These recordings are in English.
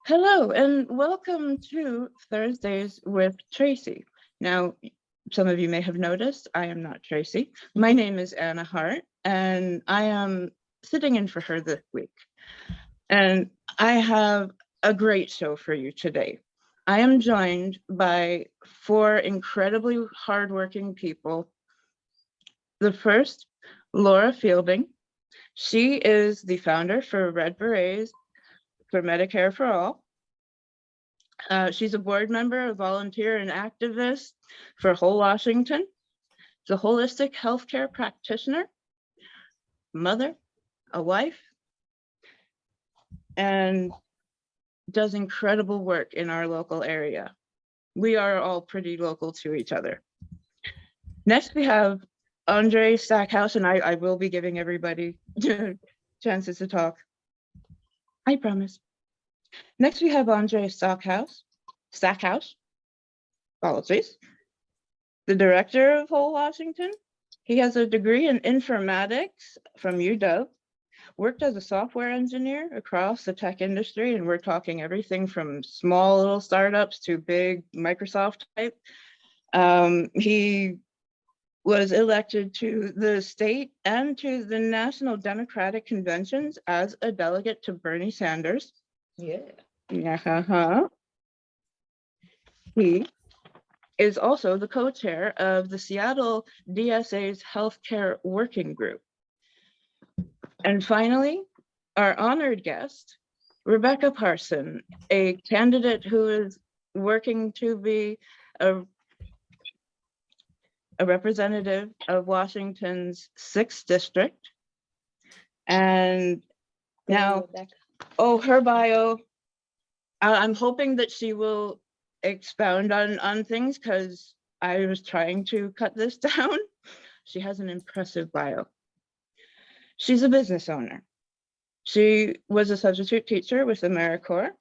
Hello and welcome to Thursdays with Tracy. Now, some of you may have noticed I am not Tracy. My name is Anna Hart and I am sitting in for her this week. And I have a great show for you today. I am joined by four incredibly hardworking people. The first, Laura Fielding. She is the founder for Berets for Medicare For All. She's a board member, a volunteer, and activist for Whole Washington. She's a holistic healthcare practitioner, mother, a wife, and does incredible work in our local area. We are all pretty local to each other. Next, we have Andre Stackhouse, and I will be giving everybody chances to talk. I promise. Next, we have Andre Stackhouse, apologies, the director of Whole Washington. He has a degree in informatics from UW, worked as a software engineer across the tech industry, and we're talking everything from small little startups to big Microsoft type. He was elected to the state and to the national Democratic conventions as a delegate to Bernie Sanders. Yeah. He is also the co-chair of the Seattle DSA's Healthcare Working Group. And finally, our honored guest, Rebecca Parson, a candidate who is working to be a representative of Washington's 6th district. And now, her bio, I'm hoping that she will expound on things because I was trying to cut this down. She has an impressive bio. She's a business owner. She was a substitute teacher with AmeriCorps.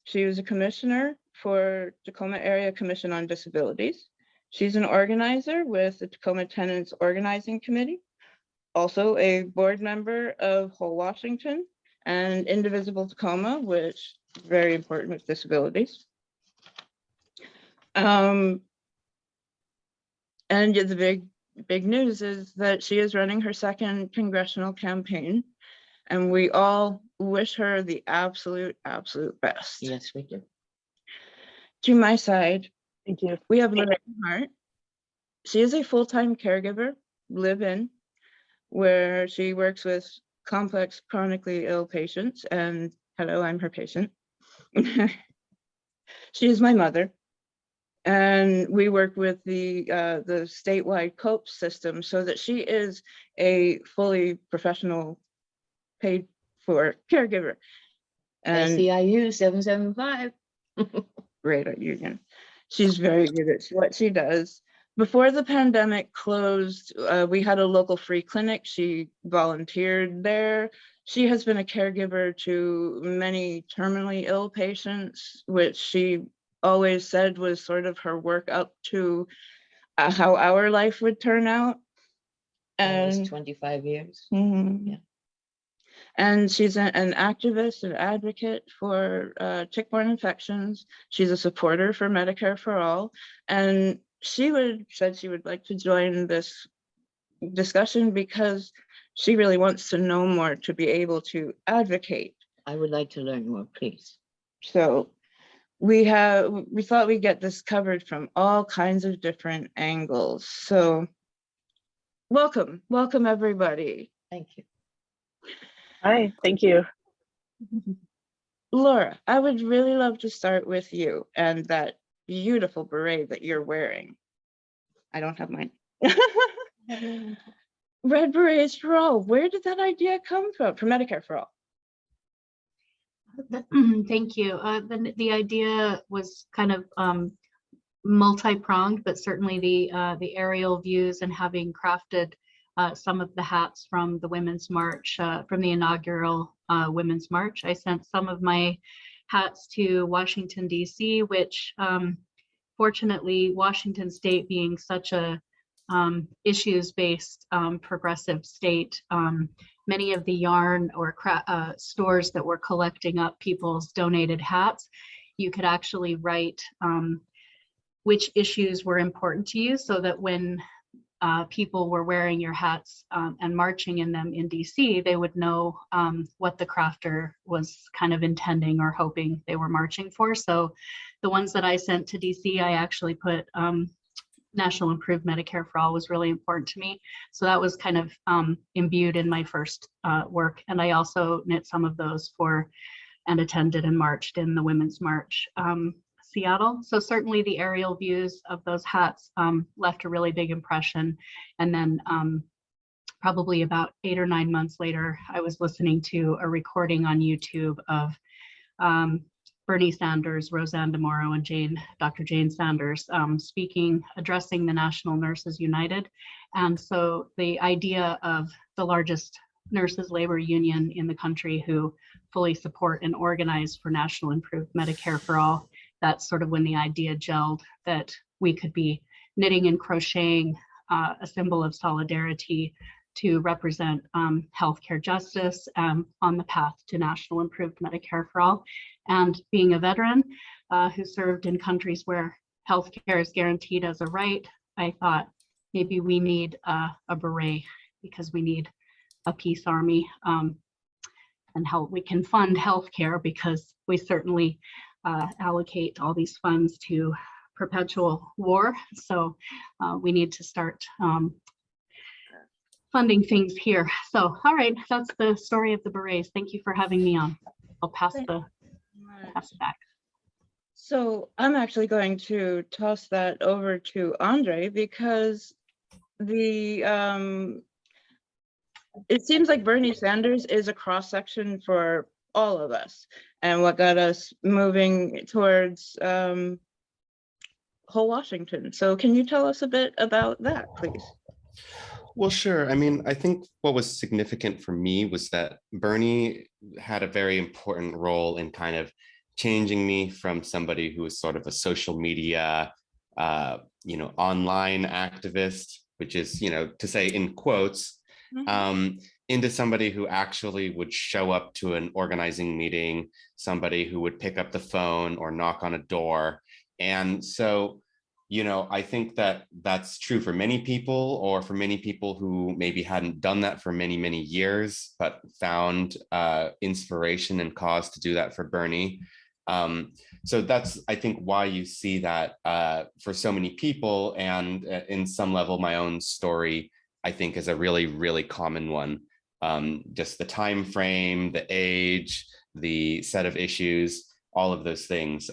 She was a commissioner for Tacoma Area Commission on Disabilities. She's an organizer with the Tacoma Tenants Organizing Committee, also a board member of Whole Washington and Indivisible Tacoma, which is very important with disabilities. And the big news is that she is running her second congressional campaign, and we all wish her the absolute best. Yes, we do. To my side, Thank you. we have Lorraine Hart. She is a full-time caregiver, live-in, where she works with complex chronically ill patients, and hello, I'm her patient. She is my mother. And we work with the statewide COPE system so that she is a fully professional paid for caregiver. And SEIU 775. Great at union. She's very good at what she does. Before the pandemic closed, we had a local free clinic. She volunteered there. She has been a caregiver to many terminally ill patients, which she always said was sort of her work up to how our life would turn out. And 25 years. Yeah. And she's an activist and advocate for tick-borne infections. She's a supporter for Medicare For All. And she said she would like to join this discussion because she really wants to know more to be able to advocate. I would like to learn more, please. So we thought we'd get this covered from all kinds of different angles. So welcome everybody. Thank you. Hi, thank you. Laura, I would really love to start with you and that beautiful beret that you're wearing. I don't have mine. Red Berets for All. Where did that idea come from? For Medicare For All. Thank you. The idea was kind of multi-pronged, but certainly the aerial views and having crafted some of the hats from the Women's March, from the inaugural Women's March. I sent some of my hats to Washington, D.C., which fortunately, Washington State being such a issues-based progressive state, many of the yarn or stores that were collecting up people's donated hats, you could actually write which issues were important to you, so that when people were wearing your hats and marching in them in DC, they would know what the crafter was kind of intending or hoping they were marching for. So the ones that I sent to DC, I actually put National Improved Medicare for All was really important to me. So that was kind of imbued in my first work. And I also knit some of those for and attended and marched in the Women's March Seattle. So certainly the aerial views of those hats left a really big impression. And then probably about 8 or 9 months later, I was listening to a recording on YouTube of Bernie Sanders, Roseanne DeMoro, and Dr. Jane Sanders speaking, addressing the National Nurses United. And so the idea of the largest nurses labor union in the country who fully support and organize for National Improved Medicare for All, that's sort of when the idea gelled that we could be knitting and crocheting a symbol of solidarity to represent healthcare justice on the path to National Improved Medicare for All. And being a veteran who served in countries where healthcare is guaranteed as a right, I thought maybe we need a beret, because we need a peace army, and how we can fund healthcare, because we certainly allocate all these funds to perpetual war. So we need to start funding things here. So, all right, that's the story of the berets. Thank you for having me on. I'll pass it back. So I'm actually going to toss that over to Andre, because it seems like Bernie Sanders is a cross-section for all of us, and what got us moving towards whole Washington. So can you tell us a bit about that, please? Well, sure. I mean, I think what was significant for me was that Bernie had a very important role in kind of changing me from somebody who was sort of a social media, online activist, which is, to say in quotes, into somebody who actually would show up to an organizing meeting, somebody who would pick up the phone or knock on a door. And so, I think that that's true for many people, or for many people who maybe hadn't done that for many, many years, but found inspiration and cause to do that for Bernie. So that's, I think, why you see that for so many people, and in some level, my own story, I think, is a really, really common one. Just the time frame, the age, the set of issues, all of those things.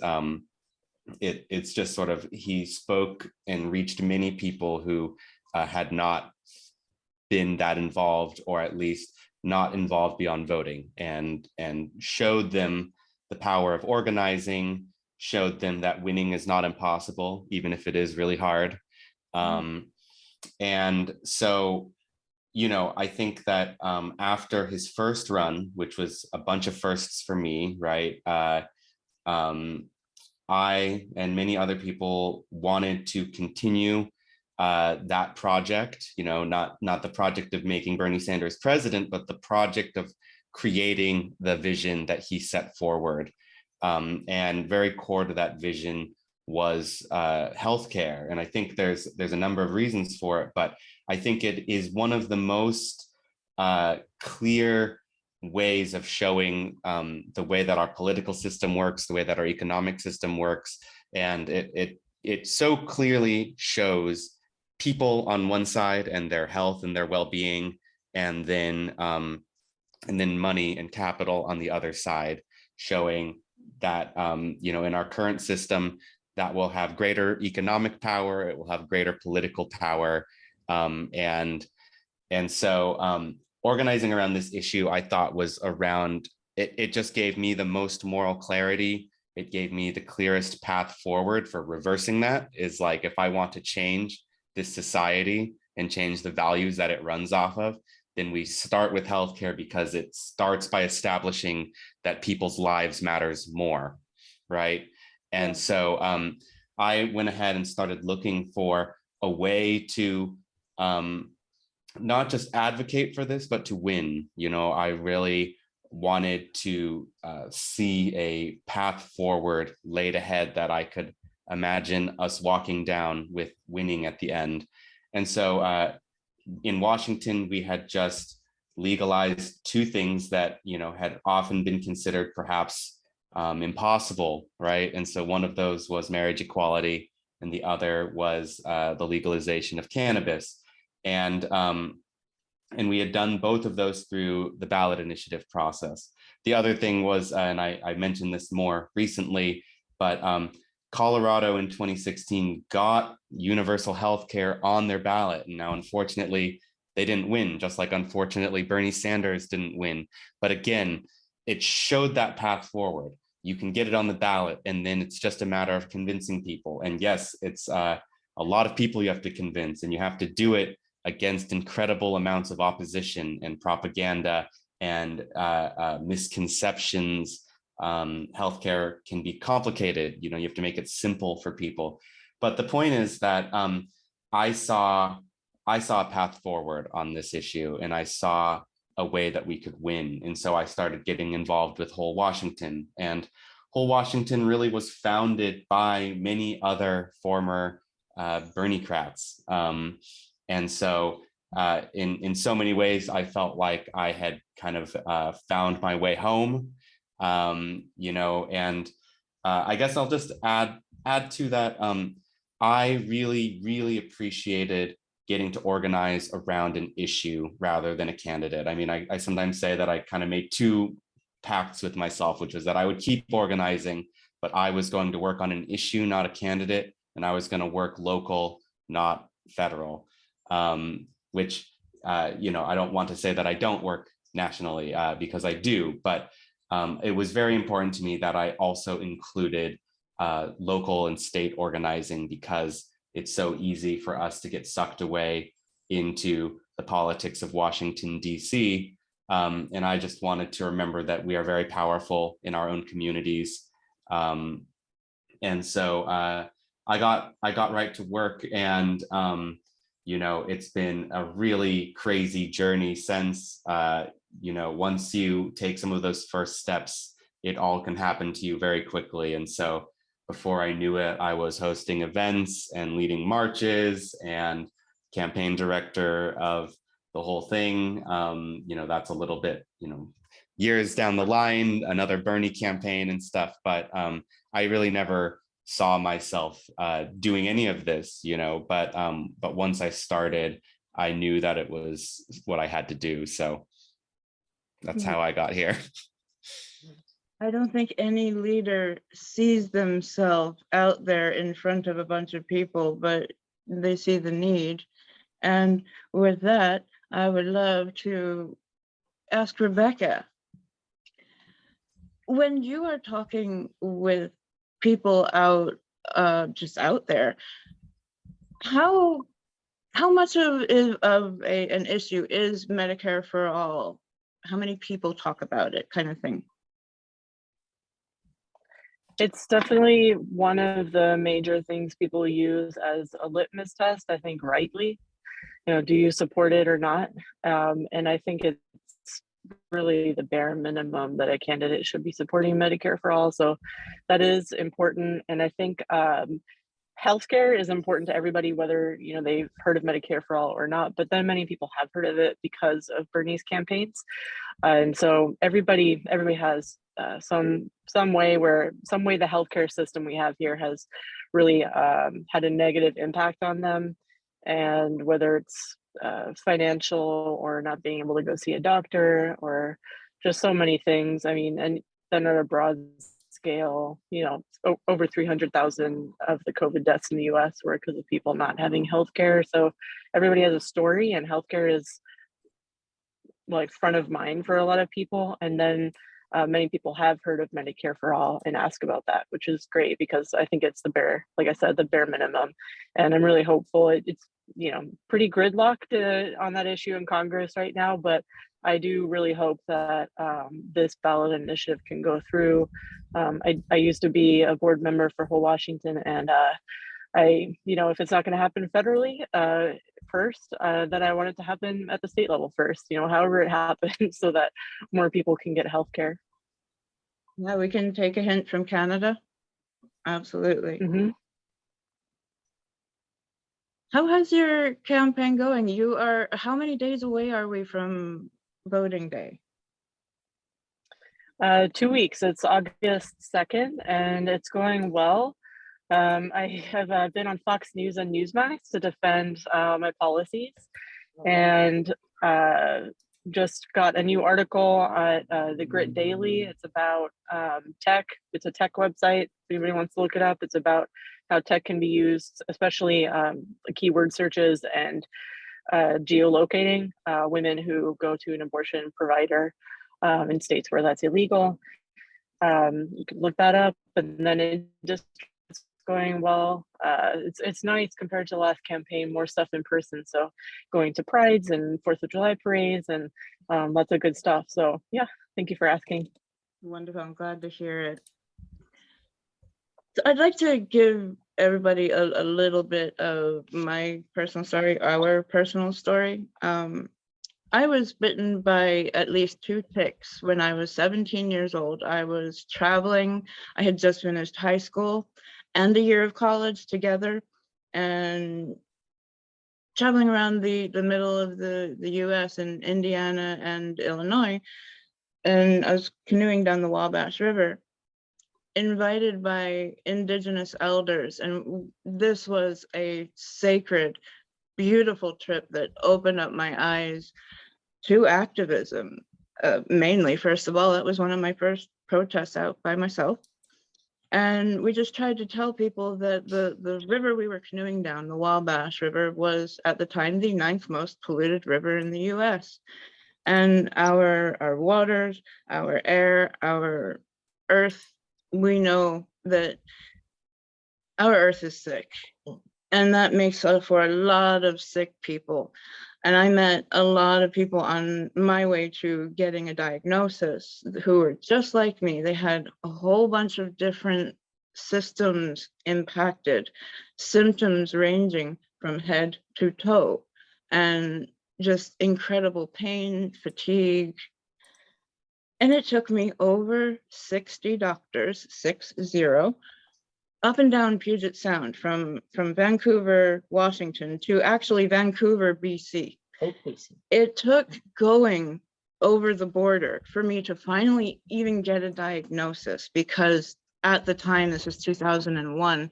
It's just sort of, he spoke and reached many people who had not been that involved, or at least not involved beyond voting, and showed them the power of organizing, showed them that winning is not impossible, even if it is really hard. And so, I think that after his first run, which was a bunch of firsts for me, right? I and many other people wanted to continue that project, not the project of making Bernie Sanders president, but the project of creating the vision that he set forward. And very core to that vision was healthcare. And I think there's a number of reasons for it, but I think it is one of the most clear ways of showing the way that our political system works, the way that our economic system works. And it so clearly shows people on one side and their health and their well-being, and then money and capital on the other side, showing that in our current system, that will have greater economic power, it will have greater political power, and so organizing around this issue, I thought, was around it just gave me the most moral clarity. It gave me the clearest path forward for reversing that. Is like, if I want to change this society and change the values that it runs off of, then we start with healthcare, because it starts by establishing that people's lives matters more, right? And so I went ahead and started looking for a way to not just advocate for this, but to win. You know, I really wanted to see a path forward laid ahead that I could imagine us walking down with winning at the end. And so in Washington, we had just legalized two things that, you know, had often been considered perhaps impossible, right? And so one of those was marriage equality, and the other was the legalization of cannabis. And we had done both of those through the ballot initiative process. The other thing was, and I mentioned this more recently, but Colorado in 2016 got universal health care on their ballot. And now, unfortunately, they didn't win, just like unfortunately Bernie Sanders didn't win. But again, it showed that path forward. You can get it on the ballot, and then it's just a matter of convincing people. And yes, it's a lot of people you have to convince, and you have to do it against incredible amounts of opposition and propaganda and misconceptions. Healthcare can be complicated. You know, you have to make it simple for people. But the point is that I saw a path forward on this issue, and I saw a way that we could win. And so I started getting involved with Whole Washington. And Whole Washington really was founded by many other former Bernie-crats. And so in so many ways, I felt like I had kind of found my way home, you know, and I guess I'll just add to that. I really, really appreciated getting to organize around an issue rather than a candidate. I mean, I sometimes say that I kind of made two pacts with myself, which was that I would keep organizing, but I was going to work on an issue, not a candidate, and I was going to work local, not federal. Which, you know, I don't want to say that I don't work nationally because I do, but it was very important to me that I also included local and state organizing, because it's so easy for us to get sucked away into the politics of Washington, D.C. And I just wanted to remember that we are very powerful in our own communities. And so I got right to work, and you know, it's been a really crazy journey since. You know, once you take some of those first steps, it all can happen to you very quickly. And so before I knew it, I was hosting events and leading marches and campaign director of the whole thing. You know, that's a little bit, you know, years down the line, another Bernie campaign and stuff. But I really never saw myself doing any of this, you know, but once I started, I knew that it was what I had to do. So that's how I got here. I don't think any leader sees themselves out there in front of a bunch of people, but they see the need. And with that, I would love to ask Rebecca, when you are talking with people out, just out there, how much of an issue is Medicare for All? How many people talk about it, kind of thing? It's definitely one of the major things people use as a litmus test, I think rightly. You know, do you support it or not? And I think it's really the bare minimum that a candidate should be supporting Medicare for All. So that is important. And I think healthcare is important to everybody, whether, you know, they've heard of Medicare for All or not, but then many people have heard of it because of Bernie's campaigns. And so everybody has some way the healthcare system we have here has really had a negative impact on them. And whether it's financial or not being able to go see a doctor or just so many things. I mean, and then at a broad scale, you know, over 300,000 of the COVID deaths in the US were because of people not having healthcare. So everybody has a story, and healthcare is like front of mind for a lot of people. And then many people have heard of Medicare for All and ask about that, which is great, because I think it's like I said, the bare minimum. And I'm really hopeful. It's, you know, pretty gridlocked on that issue in Congress right now, but I do really hope that this ballot initiative can go through. I used to be a board member for Whole Washington, and you know, if it's not going to happen federally, first, that I want it to happen at the state level first, you know, however it happens, so that more people can get healthcare. Yeah, we can take a hint from Canada. Absolutely. Mhm. How has your campaign going? How many days away are we from voting day? 2 weeks. It's August 2nd, and it's going well. I have been on Fox News and Newsmax to defend my policies, and just got a new article at the Grit Daily. It's about tech. It's a tech website. If anybody wants to look it up, it's about how tech can be used, especially keyword searches and geolocating women who go to an abortion provider in states where that's illegal. You can look that up, and then it's going well. It's nice compared to the last campaign, more stuff in person. So going to prides and 4th of July parades and lots of good stuff. So yeah, thank you for asking. Wonderful. I'm glad to hear it. So I'd like to give everybody a little bit of my personal story, our personal story. I was bitten by at least 2 ticks when I was 17 years old. I was traveling. I had just finished high school and a year of college together, and traveling around the middle of the US in Indiana and Illinois. And I was canoeing down the Wabash River, invited by Indigenous elders. And this was a sacred, beautiful trip that opened up my eyes to activism. Mainly, first of all, it was one of my first protests out by myself. And we just tried to tell people that the river we were canoeing down, the Wabash River, was at the time the 9th most polluted river in the US. And our waters, our air, our earth, we know that our earth is sick. And that makes up for a lot of sick people. And I met a lot of people on my way to getting a diagnosis who were just like me. They had a whole bunch of different systems impacted, symptoms ranging from head to toe, and just incredible pain, fatigue. And it took me over 60 doctors, 60, up and down Puget Sound, from Vancouver, Washington, to actually Vancouver, BC. Oh, please. It took going over the border for me to finally even get a diagnosis, because at the time, this was 2001,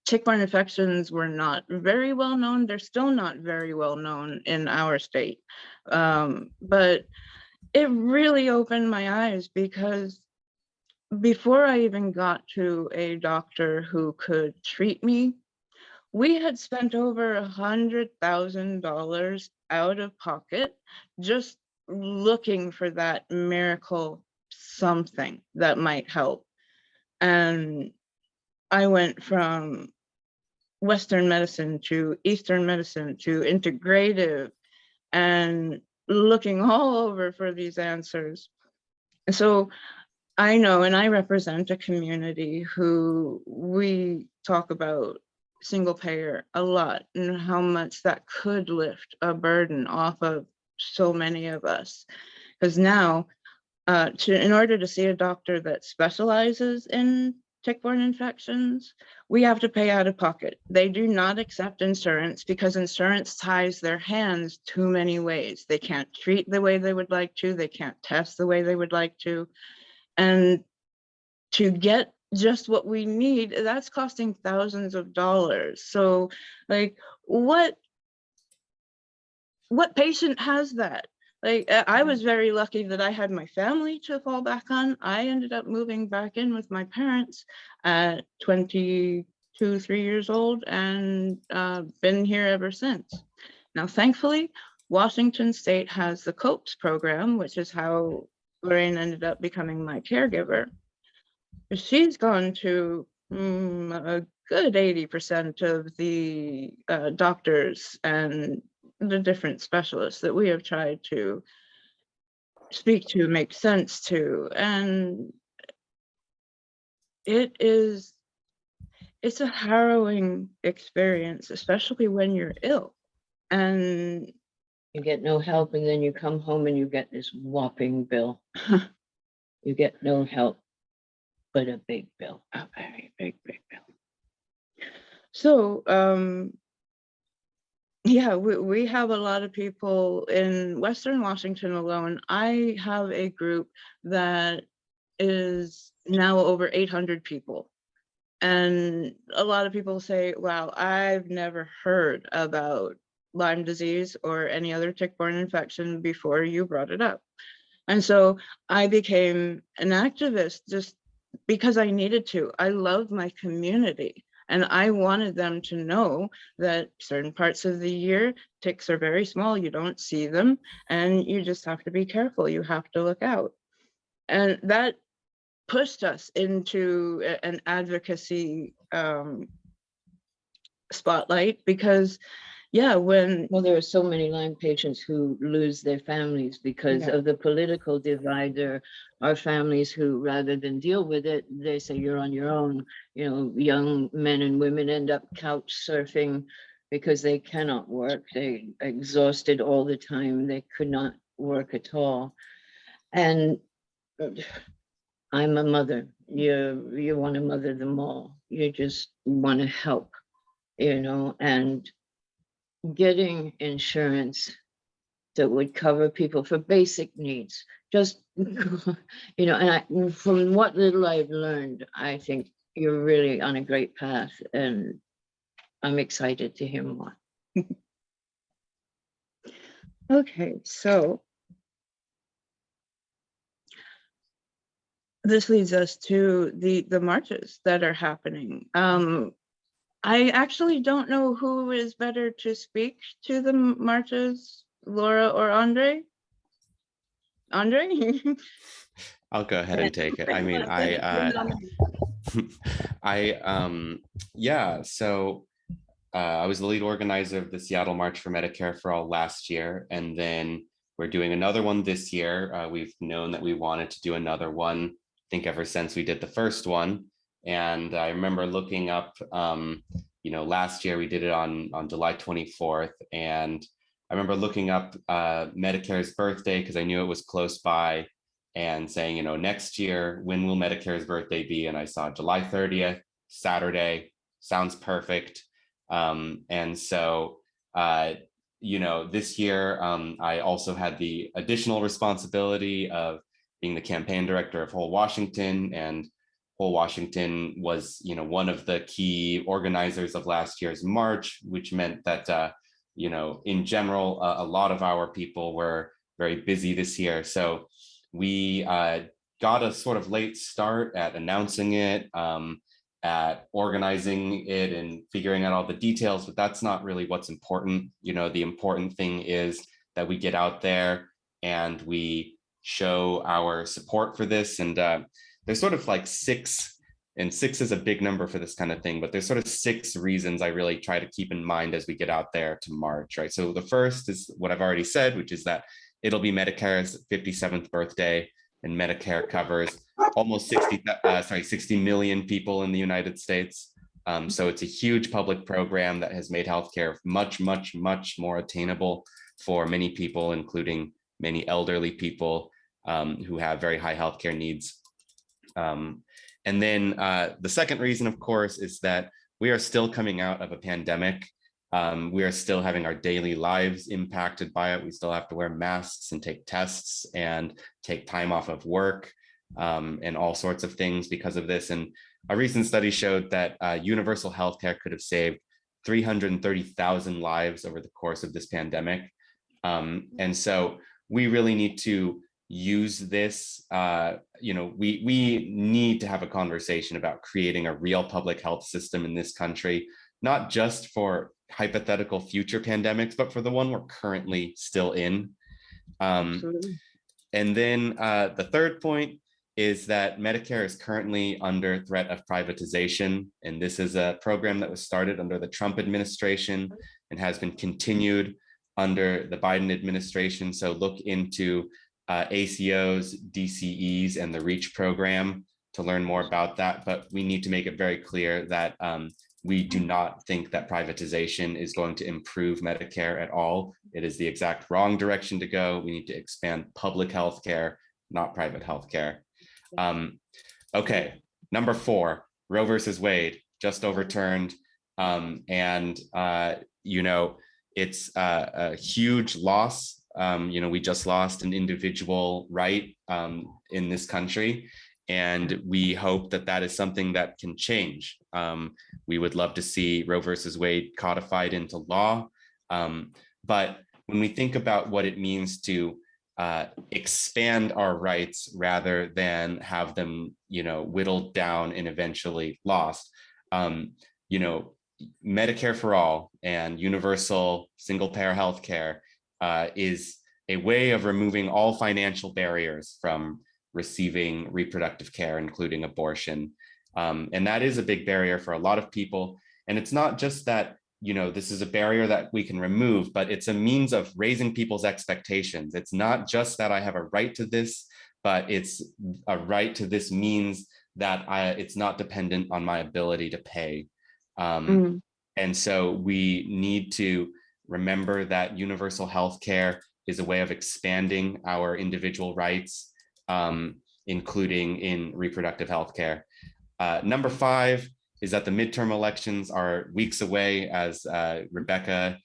tick-borne infections were not very well known. They're still not very well known in our state. But it really opened my eyes, because before I even got to a doctor who could treat me, we had spent over $100,000 out of pocket just looking for that miracle something that might help. And I went from Western medicine to Eastern medicine to integrative, and looking all over for these answers. And so I know, and I represent a community who we talk about single payer a lot, and how much that could lift a burden off of so many of us. Because now, in order to see a doctor that specializes in tick-borne infections, we have to pay out of pocket. They do not accept insurance, because insurance ties their hands too many ways. They can't treat the way they would like to. They can't test the way they would like to. And to get just what we need, that's costing thousands of dollars. So like, what patient has that? Like, I was very lucky that I had my family to fall back on. I ended up moving back in with my parents at 23 years old, and been here ever since. Now, thankfully, Washington State has the COPES program, which is how Lorraine ended up becoming my caregiver. She's gone to a good 80% of the doctors and the different specialists that we have tried to speak to, make sense to. And it's a harrowing experience, especially when you're ill. And You get no help, and then you come home and you get this whopping bill. You get no help, but a big bill. a very big bill. So, yeah, we have a lot of people in Western Washington alone. I have a group that is now over 800 people. And a lot of people say, wow, I've never heard about Lyme disease or any other tick-borne infection before you brought it up. And so I became an activist just because I needed to. I love my community. And I wanted them to know that certain parts of the year, ticks are very small, you don't see them, and you just have to be careful, you have to look out. And that pushed us into an advocacy spotlight because, yeah, when Well, there are so many Lyme patients who lose their families because Yeah. of the political divide. There are families who, rather than deal with it, they say you're on your own. You know, young men and women end up couch surfing because they cannot work. They exhausted all the time. They could not work at all. And I'm a mother. You want to mother them all. You just want to help, you know, and getting insurance that would cover people for basic needs. Just, you know, and from what little I've learned, I think you're really on a great path, and I'm excited to hear more. Okay, so this leads us to the marches that are happening. I actually don't know who is better to speak to the marches, Laura or Andre? Andre? I'll go ahead and take it. I mean, yeah, so I was the lead organizer of the Seattle March for Medicare for All last year, and then we're doing another one this year. We've known that we wanted to do another one, I think ever since we did the first one. And I remember looking up, you know, last year we did it on July 24th, and I remember looking up Medicare's birthday because I knew it was close by, and saying, you know, next year, when will Medicare's birthday be? And I saw July 30th, Saturday, sounds perfect. And so, you know, this year, I also had the additional responsibility of being the campaign director of Whole Washington, and Whole Washington was, you know, one of the key organizers of last year's march, which meant that, you know, in general, a lot of our people were very busy this year. So we got a sort of late start at announcing it, at organizing it and figuring out all the details, but that's not really what's important. You know, the important thing is that we get out there and we show our support for this. And there's sort of like six is a big number for this kind of thing, but there's sort of 6 reasons I really try to keep in mind as we get out there to march, right? So the first is what I've already said, which is that it'll be Medicare's 57th birthday, and Medicare covers almost 60 million people in the United States. So it's a huge public program that has made healthcare much, much, much more attainable for many people, including many elderly people who have very high healthcare needs. And then the second reason, of course, is that we are still coming out of a pandemic. We are still having our daily lives impacted by it. We still have to wear masks and take tests and take time off of work and all sorts of things because of this. And a recent study showed that universal healthcare could have saved 330,000 lives over the course of this pandemic. And so we really need to use this. You know, we need to have a conversation about creating a real public health system in this country, not just for hypothetical future pandemics, but for the one we're currently still in. Absolutely. And then the third point is that Medicare is currently under threat of privatization. And this is a program that was started under the Trump administration and has been continued under the Biden administration. So look into ACOs, DCEs, and the REACH program to learn more about that. But we need to make it very clear that We do not think that privatization is going to improve Medicare at all. It is the exact wrong direction to go. We need to expand public health care, not private health care. Okay, number 4, Roe versus Wade, just overturned. You know, it's a huge loss. You know, we just lost an individual right in this country. And we hope that that is something that can change. We would love to see Roe versus Wade codified into law. But when we think about what it means to expand our rights rather than have them, you know, whittled down and eventually lost, you know, Medicare for All and universal single-payer healthcare is a way of removing all financial barriers from receiving reproductive care, including abortion. And that is a big barrier for a lot of people. And it's not just that, you know, this is a barrier that we can remove, but it's a means of raising people's expectations. It's not just that I have a right to this, but it's a right to this means that it's not dependent on my ability to pay. And so we need to remember that universal health care is a way of expanding our individual rights, including in reproductive health care. Number 5 is that the midterm elections are weeks away, as Rebecca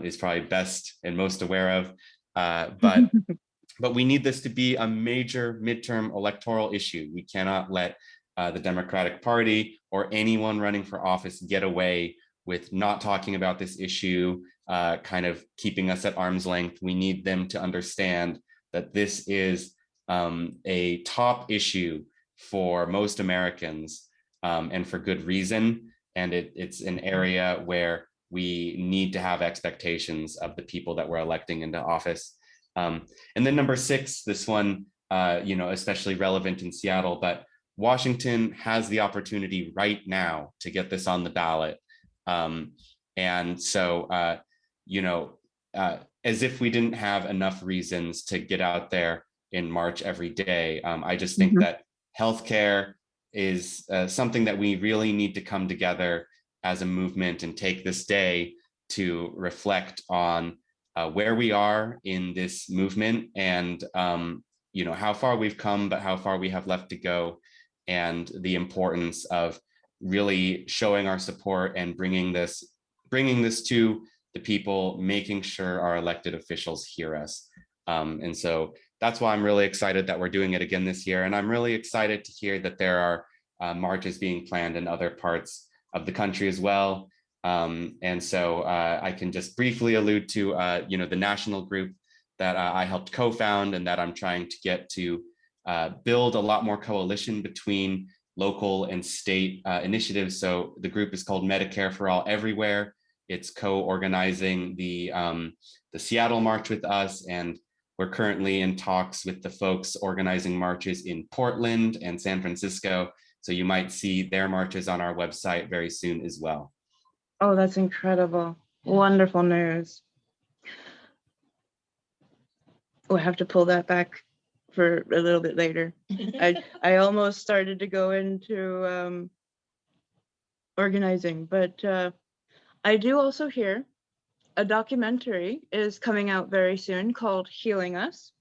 is probably best and most aware of. But we need this to be a major midterm electoral issue. We cannot let the Democratic Party or anyone running for office get away with not talking about this issue, kind of keeping us at arm's length. We need them to understand that this is a top issue for most Americans, and for good reason. And it's an area where we need to have expectations of the people that we're electing into office. And then number 6, this one, you know, especially relevant in Seattle, but Washington has the opportunity right now to get this on the ballot. And so, you know, as if we didn't have enough reasons to get out there in March every day, I just think that healthcare is something that we really need to come together as a movement and take this day to reflect on where we are in this movement and, you know, how far we've come, but how far we have left to go, and the importance of really showing our support and bringing this to the people, making sure our elected officials hear us. And so that's why I'm really excited that we're doing it again this year. And I'm really excited to hear that there are marches being planned in other parts of the country as well. And so I can just briefly allude to, you know, the national group that I helped co-found and that I'm trying to get to build a lot more coalition between local and state initiatives. So the group is called Medicare For All Everywhere. It's co-organizing the Seattle March with us, and we're currently in talks with the folks organizing marches in Portland and San Francisco. So you might see their marches on our website very soon as well. Oh, that's incredible. Wonderful news. We'll have to pull that back for a little bit later. I almost started to go into organizing, but I do also hear a documentary is coming out very soon called Healing Us.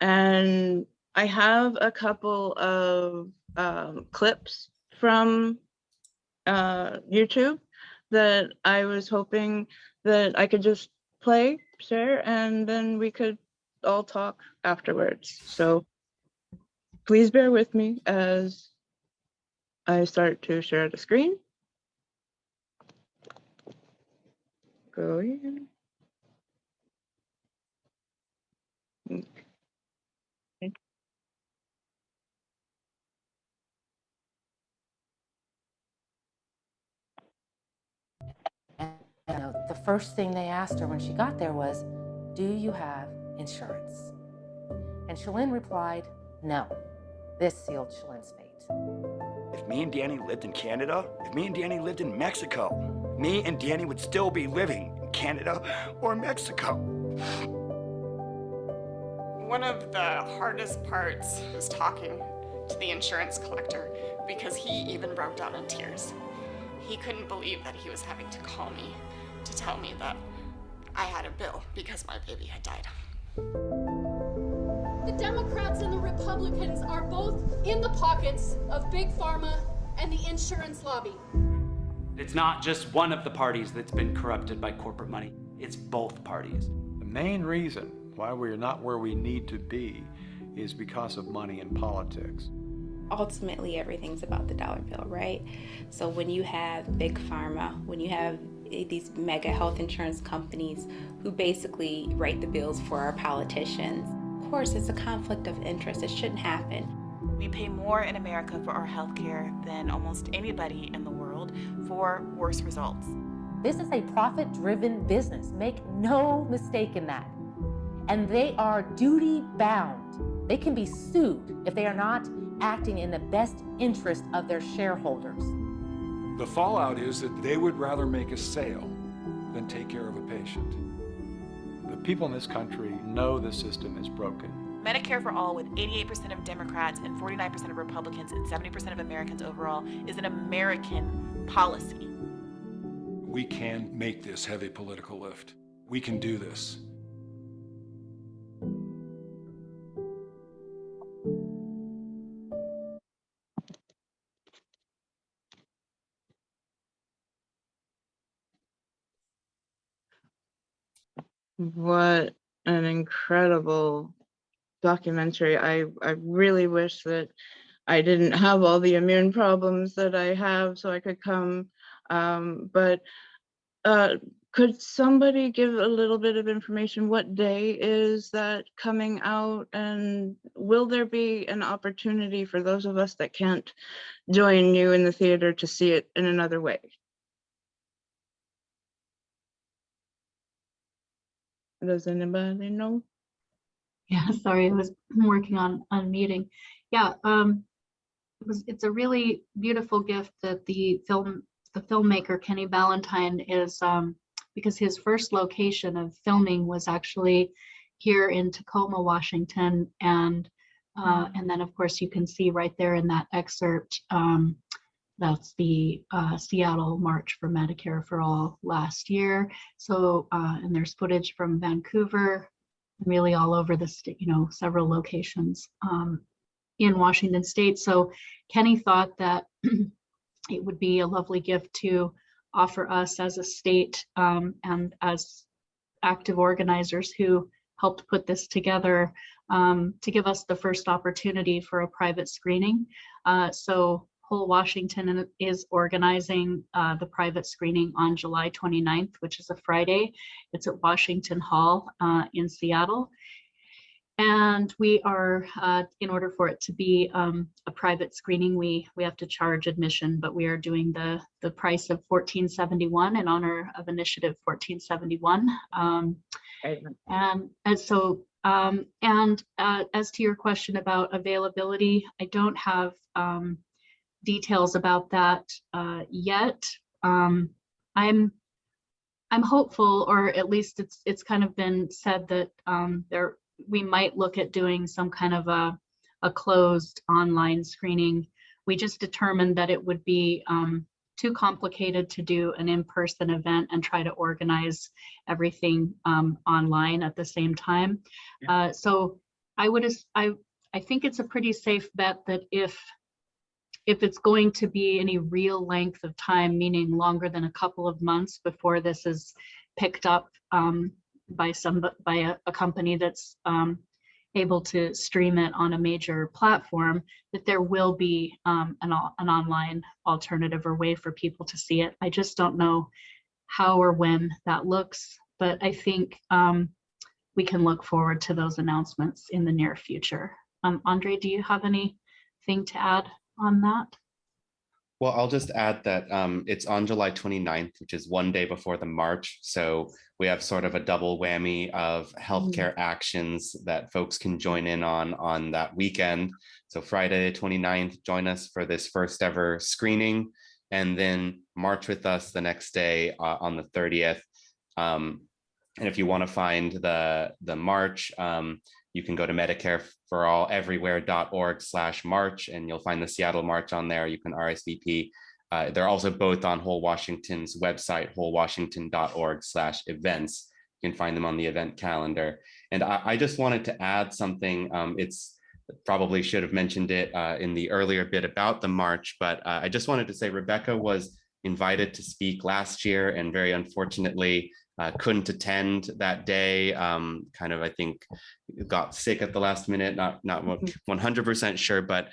And I have a couple of clips from YouTube that I was hoping that I could just share, and then we could all talk afterwards. So please bear with me as I start to share the screen. Go in. And the first thing they asked her when she got there was, "Do you have insurance?" And Shalyn replied, "No." This sealed Shalyn's fate. If me and Danny lived in Canada, if me and Danny lived in Mexico, me and Danny would still be living in Canada or Mexico. One of the hardest parts was talking to the insurance collector, because he even broke down in tears. He couldn't believe that he was having to call me to tell me that I had a bill because my baby had died. The Democrats and the Republicans are both in the pockets of Big Pharma and the insurance lobby. It's not just one of the parties that's been corrupted by corporate money. It's both parties. The main reason why we're not where we need to be is because of money in politics. Ultimately, everything's about the dollar bill, right? So when you have Big Pharma, when you have these mega health insurance companies who basically write the bills for our politicians, of course, it's a conflict of interest. It shouldn't happen. We pay more in America for our health care than almost anybody in the world for worse results. This is a profit-driven business. Make no mistake in that. And they are duty-bound. They can be sued if they are not acting in the best interest of their shareholders. The fallout is that they would rather make a sale than take care of a patient. The people in this country know the system is broken. Medicare for All, with 88% of Democrats and 49% of Republicans and 70% of Americans overall, is an American policy. We can make this heavy political lift. We can do this. What an incredible documentary. I really wish that I didn't have all the immune problems that I have so I could come. But could somebody give a little bit of information? What day is that coming out? And will there be an opportunity for those of us that can't join you in the theater to see it in another way? Does anybody know? Yeah, sorry, I was working on unmuting. Yeah, it's a really beautiful gift that the filmmaker Kenny Ballantyne is, because his first location of filming was actually here in Tacoma, Washington, and then of course you can see right there in that excerpt, that's the Seattle March for Medicare for All last year. So, and there's footage from Vancouver, really all over the state, several locations in Washington State. So Kenny thought that it would be a lovely gift to offer us as a state and as active organizers who helped put this together, to give us the first opportunity for a private screening. So Whole Washington is organizing the private screening on July 29th, which is a Friday. It's at Washington Hall in Seattle. And we are, in order for it to be a private screening, we have to charge admission, but we are doing the price of $14.71 in honor of Initiative 1471. And so, as to your question about availability, I don't have details about that yet. I'm hopeful, or at least it's kind of been said that we might look at doing some kind of a closed online screening. We just determined that it would be too complicated to do an in-person event and try to organize everything online at the same time. So I think it's a pretty safe bet that if it's going to be any real length of time, meaning longer than a couple of months before this is picked up by a company that's able to stream it on a major platform, that there will be an online alternative or way for people to see it. I just don't know how or when that looks, but I think we can look forward to those announcements in the near future. Andre, do you have anything to add on that? Well, I'll just add that it's on July 29th, which is one day before the march. So we have sort of a double whammy of healthcare actions that folks can join in on that weekend. So Friday 29th, join us for this first ever screening, and then march with us the next day on the 30th. And if you want to find the march, you can go to medicareforalleverywhere.org/march, and you'll find the Seattle March on there. You can RSVP. they're also both on Whole Washington's website, wholewashington.org/events. You can find them on the event calendar. And I just wanted to add something. It's probably should have mentioned it in the earlier bit about the march, but I just wanted to say Rebecca was invited to speak last year and very unfortunately couldn't attend that day. Kind of, I think, got sick at the last minute, not 100% sure, but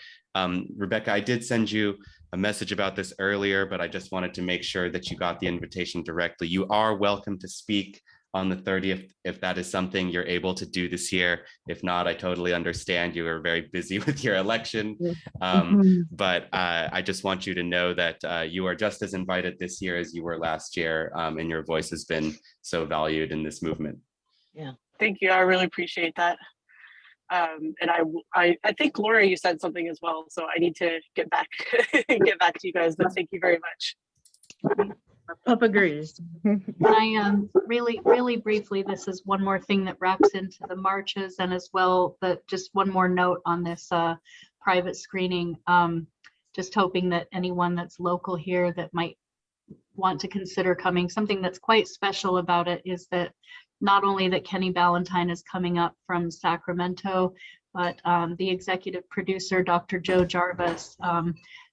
Rebecca, I did send you a message about this earlier, but I just wanted to make sure that you got the invitation directly. You are welcome to speak on the 30th if that is something you're able to do this year. If not, I totally understand. You are very busy with your election. But I just want you to know that you are just as invited this year as you were last year, and your voice has been so valued in this movement. Yeah. Thank you. I really appreciate that. And I think Laura, you said something as well, so I need to get back get back to you guys. But thank you very much. Up agrees. I really briefly, this is one more thing that wraps into the marches, and as well, but just one more note on this private screening. Just hoping that anyone that's local here that might want to consider coming, something that's quite special about it is that not only that Kenny Ballantyne is coming up from Sacramento, but the executive producer, Dr. Joe Jarvis,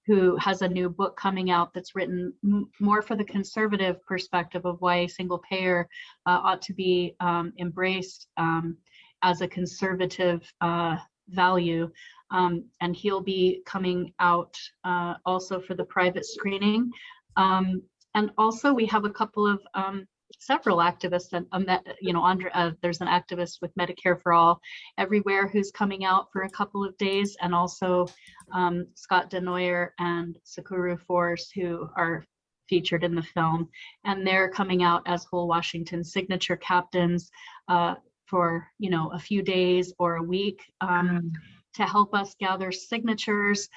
who has a new book coming out that's written more for the conservative perspective of why single payer ought to be embraced as a conservative value. And he'll be coming out also for the private screening. And also we have a couple of several activists, and there's an activist with Medicare For All everywhere who's coming out for a couple of days, and also Scott DeNoyer and Sakuru Force, who are featured in the film, and they're coming out as Whole Washington signature captains for a few days or a week to help us gather signatures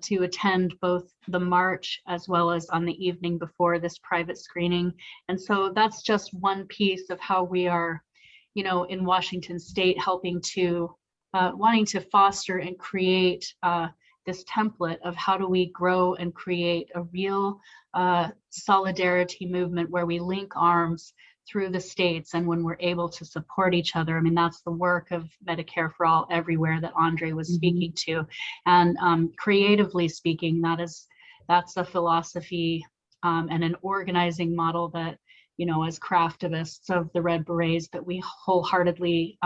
to attend both the march as well as on the evening before this private screening. And so that's just one piece of how we are, in Washington State, helping to, wanting to foster and create this template of how do we grow and create a real solidarity movement where we link arms through the states, and when we're able to support each other. I mean, that's the work of Medicare For All everywhere that Andre was speaking to. And creatively speaking, that's a philosophy and an organizing model that, as craftivists of the Red Berets, that we wholeheartedly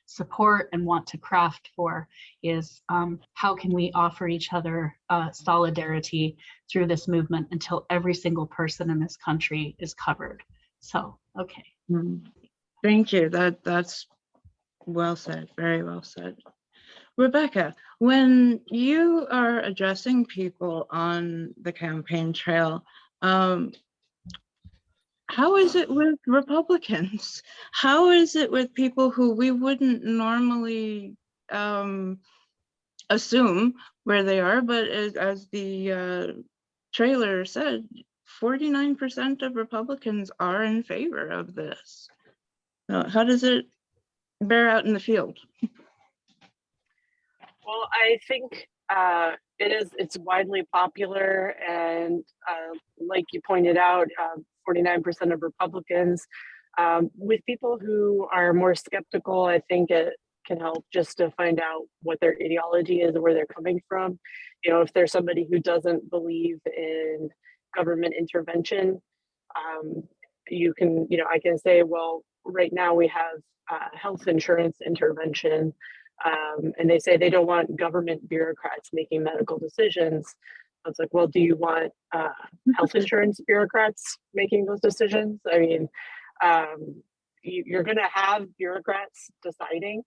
support and want to craft for, is how can we offer each other solidarity through this movement until every single person in this country is covered. So, okay. Thank you. That's well said. Very well said. Rebecca, when you are addressing people on the campaign trail, how is it with Republicans? How is it with people who we wouldn't normally assume where they are, but as the trailer said, 49% of Republicans are in favor of this. How does it bear out in the field? Well, I think it's widely popular, and like you pointed out, 49% of Republicans. With people who are more skeptical, I think it can help just to find out what their ideology is and where they're coming from. If there's somebody who doesn't believe in government intervention, I can say, well, right now we have health insurance intervention, and they say they don't want government bureaucrats making medical decisions. I was like, well, do you want health insurance bureaucrats making those decisions? I mean, you're going to have bureaucrats deciding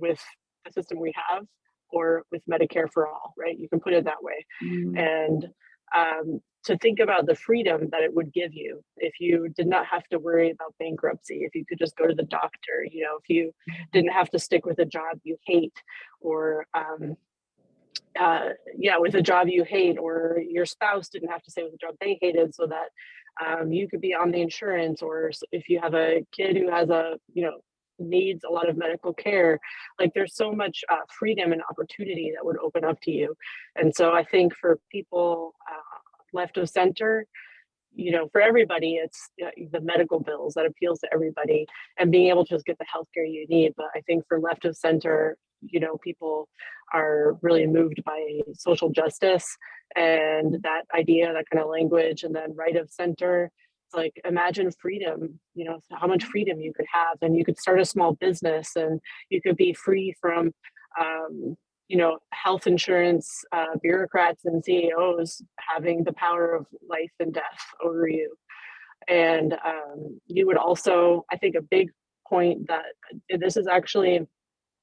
with the system we have, or with Medicare For All, right? You can put it that way. And to think about the freedom that it would give you if you did not have to worry about bankruptcy, if you could just go to the doctor, if you didn't have to stick with a job you hate, or with a job you hate, or your spouse didn't have to stay with a job they hated, so that you could be on the insurance, or if you have a kid who has needs a lot of medical care, like there's so much freedom and opportunity that would open up to you. And so I think for people left of center, for everybody, it's the medical bills that appeals to everybody and being able to just get the healthcare you need. But I think for left of center, people are really moved by social justice and that idea, that kind of language. And then right of center, it's like, imagine freedom, how much freedom you could have, and you could start a small business and you could be free from, health insurance bureaucrats and CEOs having the power of life and death over you. And you would also, I think a big point that this is actually,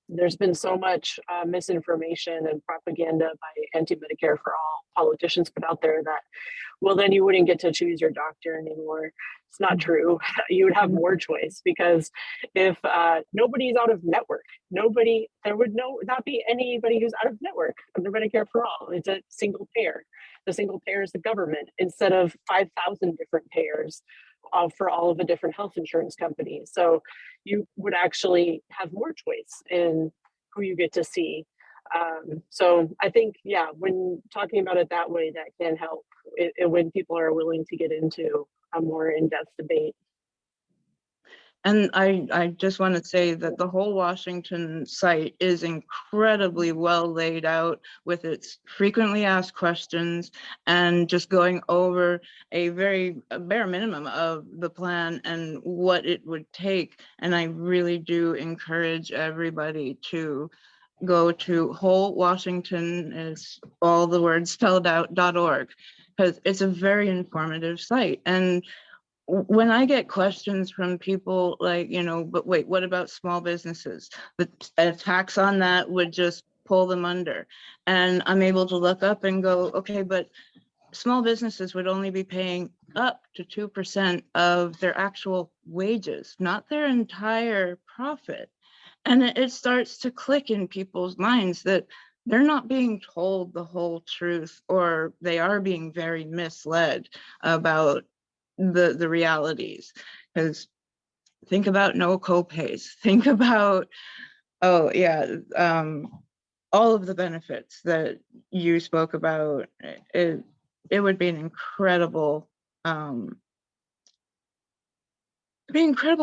there's been so much misinformation and propaganda by anti-Medicare for all politicians put out there that, well, then you wouldn't get to choose your doctor anymore. It's not true. You would have more choice, because if nobody's out of network, there would not be anybody who's out of network under Medicare for all. It's a single payer. The single payer is the government, instead of 5,000 different payers for all of the different health insurance companies. So you would actually have more choice in who you get to see. So I think, when talking about it that way, that can help when people are willing to get into a more in-depth debate. And I just want to say that the whole Washington site is incredibly well laid out, with its frequently asked questions and just going over a bare minimum of the plan and what it would take. And I really do encourage everybody to go to whole Washington, is all the words spelled out.org, because it's a very informative site. And when I get questions from people like, but wait, what about small businesses? A tax on that would just pull them under. And I'm able to look up and go, okay, but small businesses would only be paying up to 2% of their actual wages, not their entire profit. And it starts to click in people's minds that they're not being told the whole truth, or they are being very misled about the realities. Because think about no co-pays, think about, all of the benefits that you spoke about. It would be an incredible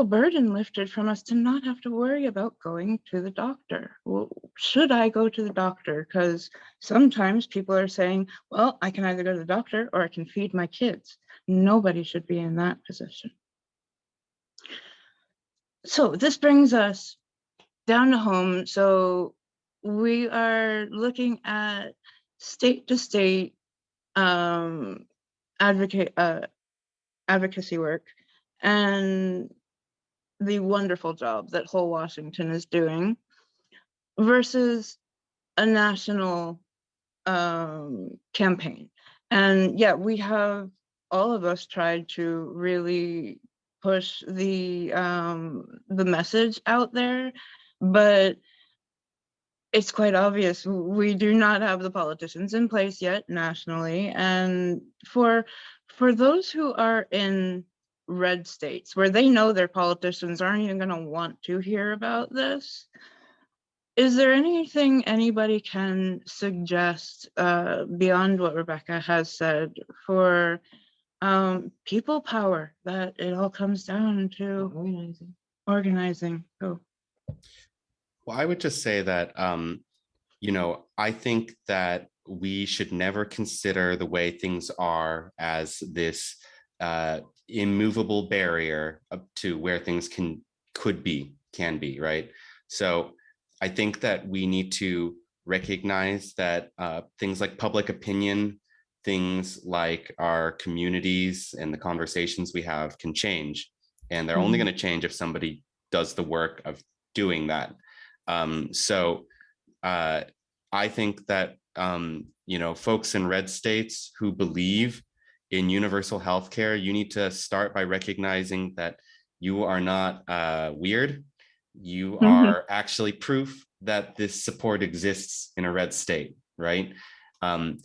burden lifted from us to not have to worry about going to the doctor. Well, should I go to the doctor? Because sometimes people are saying, well, I can either go to the doctor or I can feed my kids. Nobody should be in that position. So this brings us down to home. So we are looking at state to state advocacy work, and the wonderful job that whole Washington is doing, versus a national campaign. And we have, all of us, tried to really push the message out there, but it's quite obvious we do not have the politicians in place yet nationally. And for those who are in red states, where they know their politicians aren't even going to want to hear about this, is there anything anybody can suggest beyond what Rebecca has said for people power, that it all comes down to organizing? Oh. Well, I would just say that, I think that we should never consider the way things are as this immovable barrier up to where things can be, right? So I think that we need to recognize that things like public opinion, things like our communities and the conversations we have can change. And they're only going to change if somebody does the work of doing that. So I think that, folks in red states who believe in universal health care, you need to start by recognizing that you are not weird. You are actually proof that this support exists in a red state, right? And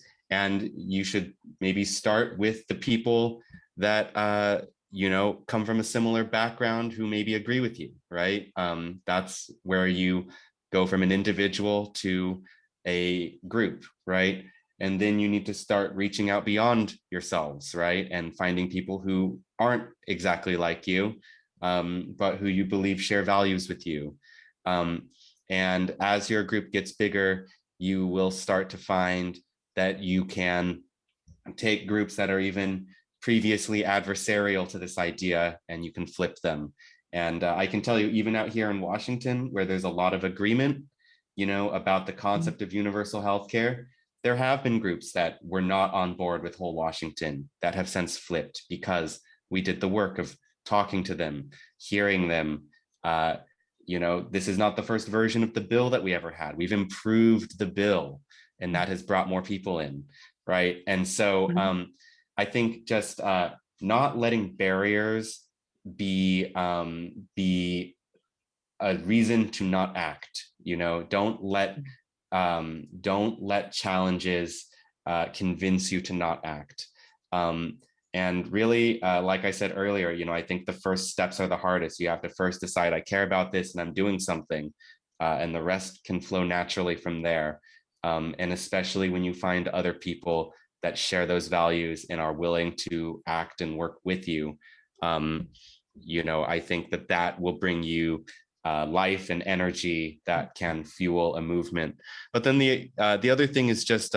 you should maybe start with the people that, come from a similar background who maybe agree with you, right? That's where you go from an individual to a group, right? And then you need to start reaching out beyond yourselves, right? And finding people who aren't exactly like you, but who you believe share values with you. And as your group gets bigger, you will start to find that you can take groups that are even previously adversarial to this idea, and you can flip them. And I can tell you, even out here in Washington, where there's a lot of agreement, you know, about the concept of universal healthcare, there have been groups that were not on board with whole Washington that have since flipped because we did the work of talking to them, hearing them. You know, this is not the first version of the bill that we ever had. We've improved the bill, and that has brought more people in, right? And so I think just not letting barriers be a reason to not act. You know, don't let challenges convince you to not act. And really, like I said earlier, you know, I think the first steps are the hardest. You have to first decide, I care about this and I'm doing something, and the rest can flow naturally from there. And especially when you find other people that share those values and are willing to act and work with you, you know, I think that that will bring you life and energy that can fuel a movement. But then the other thing is just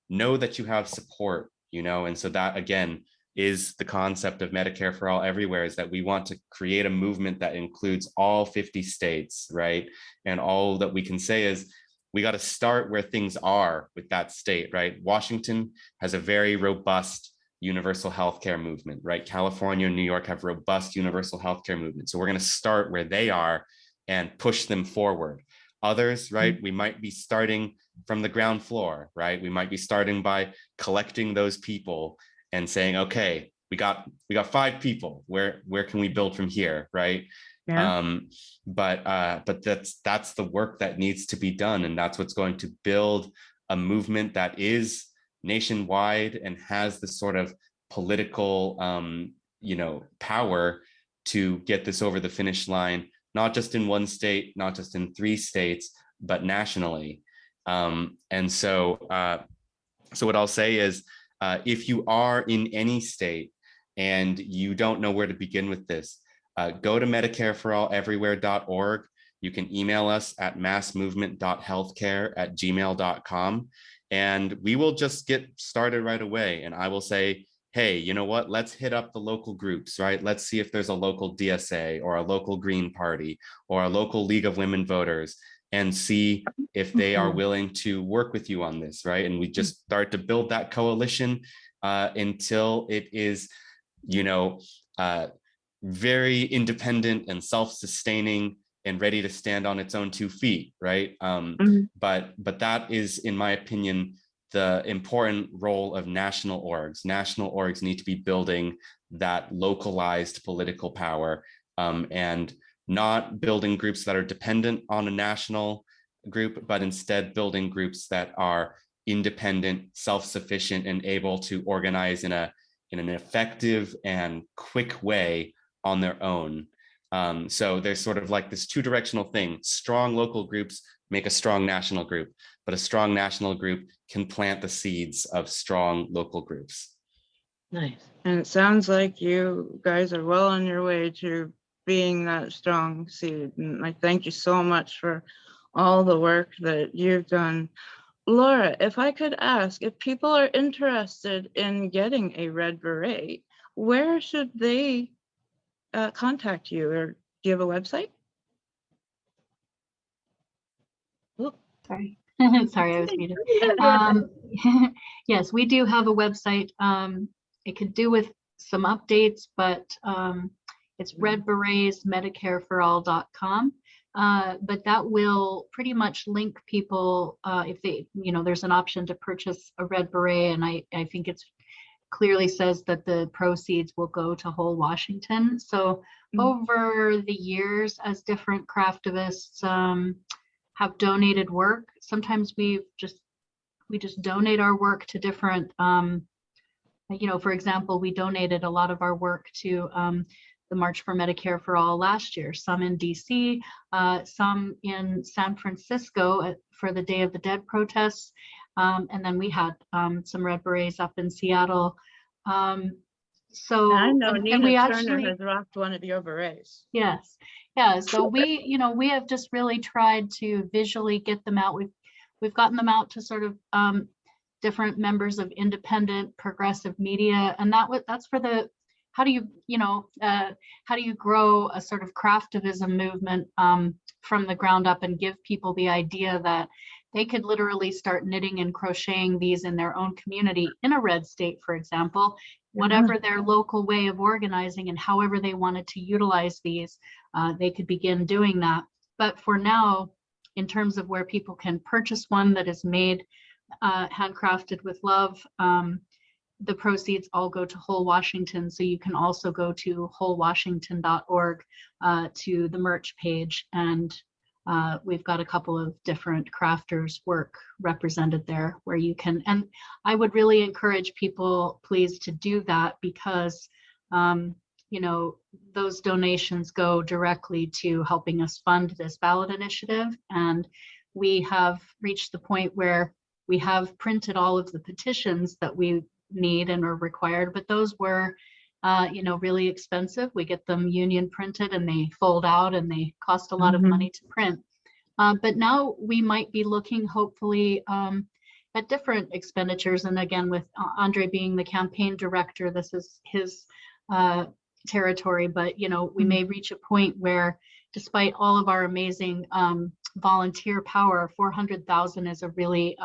know that you have support, you know, and so that again is the concept of Medicare for All everywhere, is that we want to create a movement that includes all 50 states, right? And all that we can say is we got to start where things are with that state, right? Washington has a very robust universal healthcare movement, right? California and New York have robust universal healthcare movements. So we're going to start where they are and push them forward. Others, right? We might be starting from the ground floor, right? We might be starting by collecting those people and saying, okay, we got 5 people. Where can we build from here, right? Yeah. But that's the work that needs to be done, and that's what's going to build a movement that is nationwide and has the sort of political, you know, power to get this over the finish line, not just in one state, not just in 3 states, but nationally. And so what I'll say is, if you are in any state and you don't know where to begin with this, go to MedicareForAllEverywhere.org. You can email us at massmovement.healthcare@gmail.com, and we will just get started right away. And I will say, hey, you know what? Let's hit up the local groups, right? Let's see if there's a local DSA or a local Green Party or a local League of Women Voters, and see if they are willing to work with you on this, right? And we just start to build that coalition until it is, you know, very independent and self-sustaining and ready to stand on its own 2 feet, right? But that is, in my opinion, the important role of national orgs. National orgs need to be building that localized political power, and not building groups that are dependent on a national group, but instead building groups that are independent, self-sufficient, and able to organize in an effective and quick way on their own. So there's sort of like this 2-directional thing. Strong local groups make a strong national group, but a strong national group can plant the seeds of strong local groups. Nice. And it sounds like you guys are well on your way to being that strong seed. And I thank you so much for all the work that you've done. Laura, if I could ask, if people are interested in getting a red beret, where should they contact you? Or do you have a website? Oh, sorry. Sorry, I was muted. Yes, we do have a website. It could do with some updates, but it's Red Berets, MedicareForAll.com. But that will pretty much link people if they, you know, there's an option to purchase a red beret, and I think it's clearly says that the proceeds will go to whole Washington. So over the years, as different craftivists have donated work, sometimes we just donate our work to different, you know, for example, we donated a lot of our work to the March for Medicare for All last year, some in DC, some in San Francisco for the Day of the Dead protests. And then we had some Red Berets up in Seattle. So I know and Nina we Turner actually, has rocked one of your berets. yes, yeah. So we have just really tried to visually get them out. We've gotten them out to sort of different members of independent progressive media, and that's for the how do you grow a sort of craftivism movement from the ground up and give people the idea that they could literally start knitting and crocheting these in their own community in a red state, for example, whatever their local way of organizing and however they wanted to utilize these, they could begin doing that. But for now, in terms of where people can purchase one that is made handcrafted with love, the proceeds all go to Whole Washington. So you can also go to wholewashington.org to the merch page, and we've got a couple of different crafters' work represented there where you can, and I would really encourage people, please, to do that, because those donations go directly to helping us fund this ballot initiative. And we have reached the point where we have printed all of the petitions that we need and are required, but those were really expensive. We get them union printed and they fold out and they cost a lot of money to print. But now we might be looking hopefully at different expenditures. And again, with Andre being the campaign director, this is his territory, but we may reach a point where, despite all of our amazing volunteer power, 400,000 is a really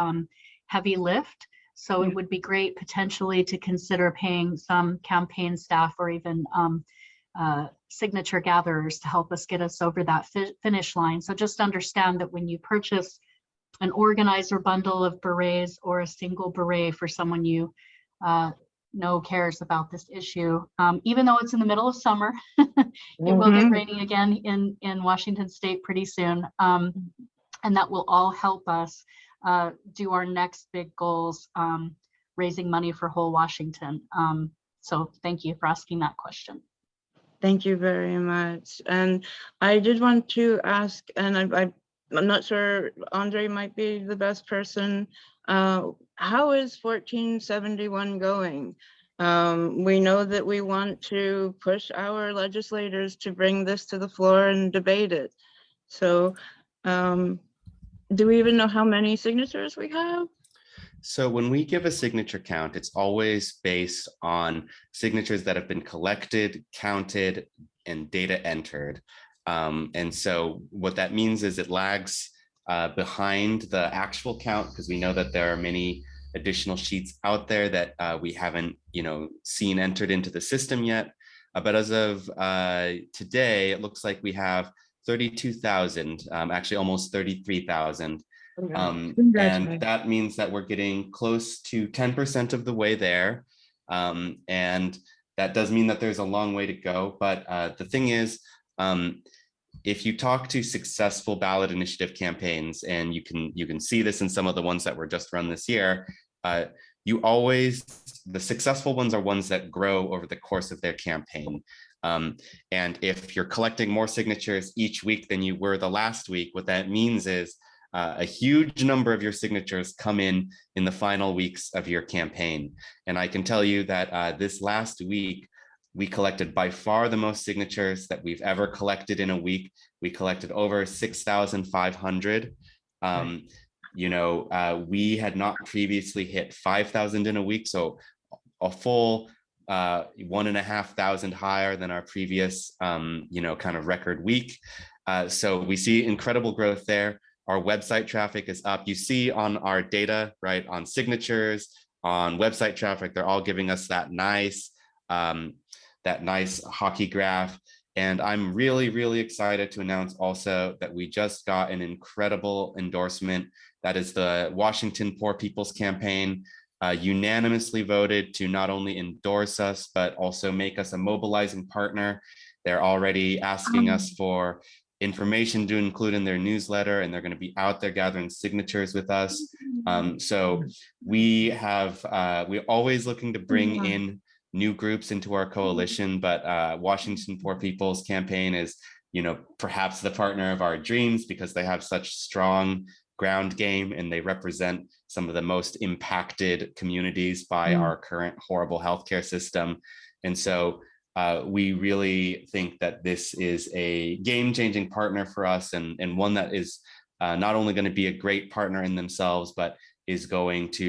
heavy lift. So it would be great potentially to consider paying some campaign staff or even signature gatherers to help us get us over that finish line. So just understand that when you purchase an organizer bundle of berets or a single beret for someone you know cares about this issue, even though it's in the middle of summer, it will get raining again in Washington State pretty soon. And that will all help us do our next big goals, raising money for Whole Washington. So thank you for asking that question. Thank you very much. And I did want to ask, and I'm not sure, Andre might be the best person. How is 1471 going? We know that we want to push our legislators to bring this to the floor and debate it. So do we even know how many signatures we have? So when we give a signature count, it's always based on signatures that have been collected, counted, and data entered. And so what that means is it lags behind the actual count, because we know that there are many additional sheets out there that we haven't, seen entered into the system yet. But as of today, it looks like we have 32,000, actually almost 33,000. And that means that we're getting close to 10% of the way there. And that does mean that there's a long way to go. But the thing is, if you talk to successful ballot initiative campaigns, and you can see this in some of the ones that were just run this year, the successful ones are ones that grow over the course of their campaign. And if you're collecting more signatures each week than you were the last week, what that means is a huge number of your signatures come in the final weeks of your campaign. And I can tell you that this last week, we collected by far the most signatures that we've ever collected in a week. We collected over 6,500. We had not previously hit 5,000 in a week. So a full 1,500 higher than our previous, kind of record week. So we see incredible growth there. Our website traffic is up. You see on our data, right, on signatures, on website traffic, they're all giving us that nice hockey graph. And I'm really, really excited to announce also that we just got an incredible endorsement. That is the Washington Poor People's Campaign unanimously voted to not only endorse us, but also make us a mobilizing partner. They're already asking us for information to include in their newsletter, and they're going to be out there gathering signatures with us. So we're always looking to bring in new groups into our coalition, but Washington Poor People's Campaign is, perhaps the partner of our dreams, because they have such strong ground game, and they represent some of the most impacted communities by our current horrible healthcare system. And so we really think that this is a game-changing partner for us, and one that is not only going to be a great partner in themselves, but is going to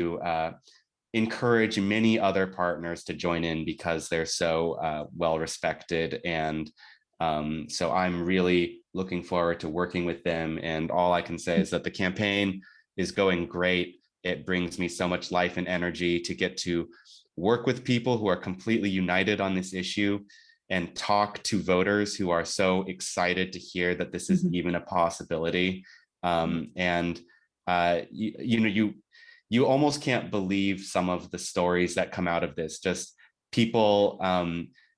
encourage many other partners to join in because they're so well respected. And so I'm really looking forward to working with them. And all I can say is that the campaign is going great. It brings me so much life and energy to get to work with people who are completely united on this issue and talk to voters who are so excited to hear that this is even a possibility. You almost can't believe some of the stories that come out of this. Just people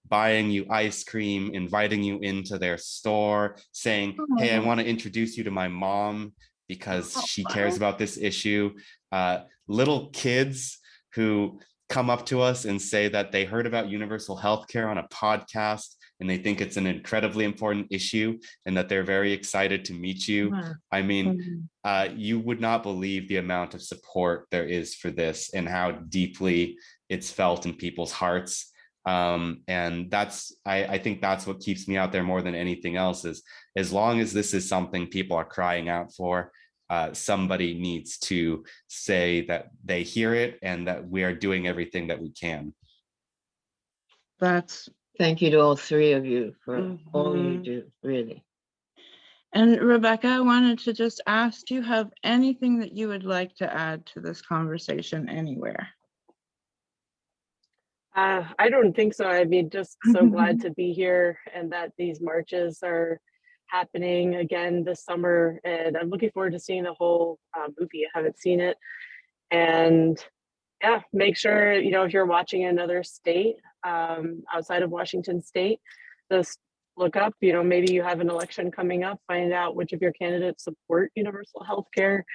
buying you ice cream, inviting you into their store, saying, hey, I want to introduce you to my mom because she cares about this issue. Little kids who come up to us and say that they heard about universal healthcare on a podcast and they think it's an incredibly important issue and that they're very excited to meet you. Wow. I mean, you would not believe the amount of support there is for this and how deeply it's felt in people's hearts. And I think that's what keeps me out there more than anything else, is as long as this is something people are crying out for, somebody needs to say that they hear it and that we are doing everything that we can. Thank you to all three of you for all you do, really. And Rebecca, I wanted to just ask, do you have anything that you would like to add to this conversation anywhere? I don't think so. I mean, just so glad to be here and that these marches are happening again this summer. And I'm looking forward to seeing the whole movie. I haven't seen it. And yeah, make sure, if you're watching another state outside of Washington State, just look up, maybe you have an election coming up, find out which of your candidates support universal health care,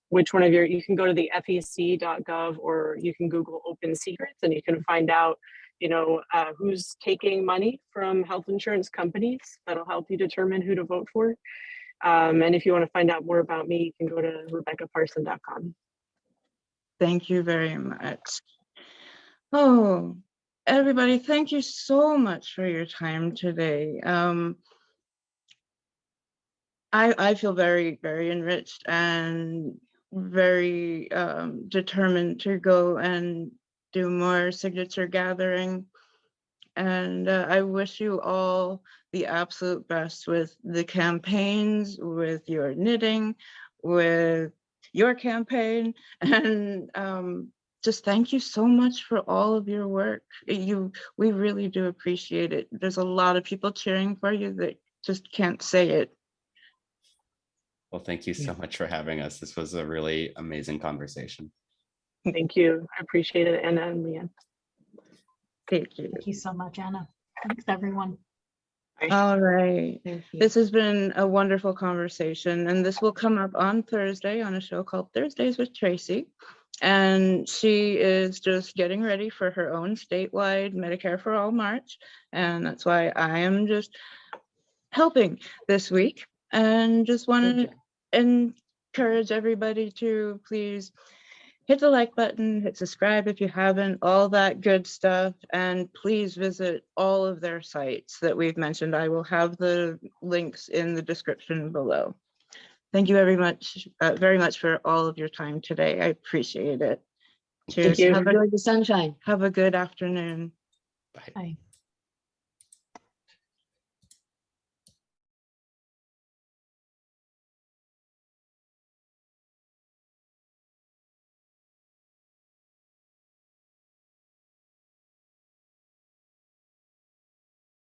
which one of you can go to the fec.gov or you can Google open secrets and you can find out, who's taking money from health insurance companies. That'll help you determine who to vote for. And if you want to find out more about me, you can go to RebeccaParson.com. Thank you very much. Oh, everybody, thank you so much for your time today. I feel very, very enriched and very determined to go and do more signature gathering. And I wish you all the absolute best with the campaigns, with your knitting, with your campaign, and just thank you so much for all of your work. We really do appreciate it. There's a lot of people cheering for you that just can't say it. Well, thank you so much for having us. This was a really amazing conversation. Thank you. I appreciate it, Anna and Leanne. Thank you. Thank you so much, Anna. Thanks, everyone. All right. This has been a wonderful conversation, and this will come up on Thursday on a show called Thursdays with Tracy. And she is just getting ready for her own statewide Medicare For All march. And that's why I am just helping this week, and just want to encourage everybody to please hit the like button, hit subscribe if you haven't, all that good stuff. And please visit all of their sites that we've mentioned. I will have the links in the description below. Thank you very much for all of your time today. I appreciate it. Cheers. Thank you. Enjoy the sunshine. Have a good afternoon. Bye. Bye.